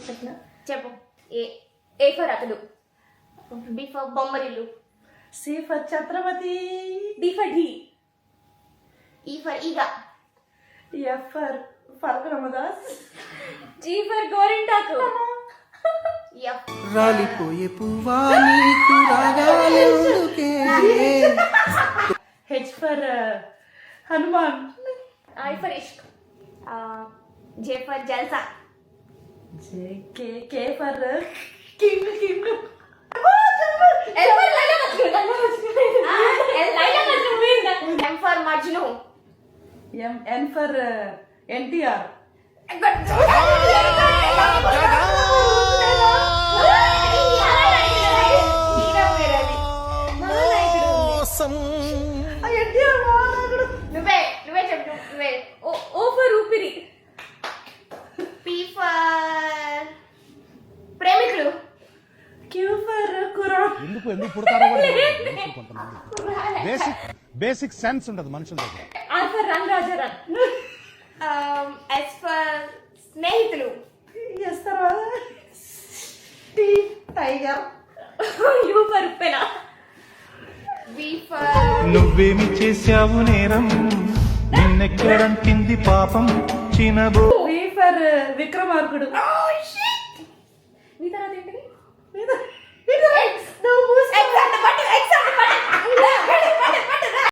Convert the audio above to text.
చెప్పు. A A for Athadu, B for Bommarillu, C for Chatrapathi, D for Dhee, E for Eega, F for ఫరక్ Ramadas, G for Gorintaku, F రాలిపోయే పువ్వా నీకు రాగాలెందుకే, H for Hanuman, I for Ishq, J for Jalsa, K for King King, L for Laila Majnu, Laila Majnu పోయిందా, M for Majnu, N for NTR, నువ్వే చెప్పు. O for Oopiri, P for Premikulu, Q for Quran, ఎందుకు పుడతారో కూడా తెలియదు కొంతమంది. బేసిక్ సెన్స్ ఉండదు మనుషుల దగ్గర. R for run Raja run, S for స్నేహితులు, ఎస్ తర్వాత T tiger, U for Uppena, V for నువ్వేమి చేశావు నేరం, నిన్నెక్కడంటింది పాపం చినబో. వి ఫర్ విక్రమార్కుడు, మీ తర్వాత ఏంటిది? నువ్వు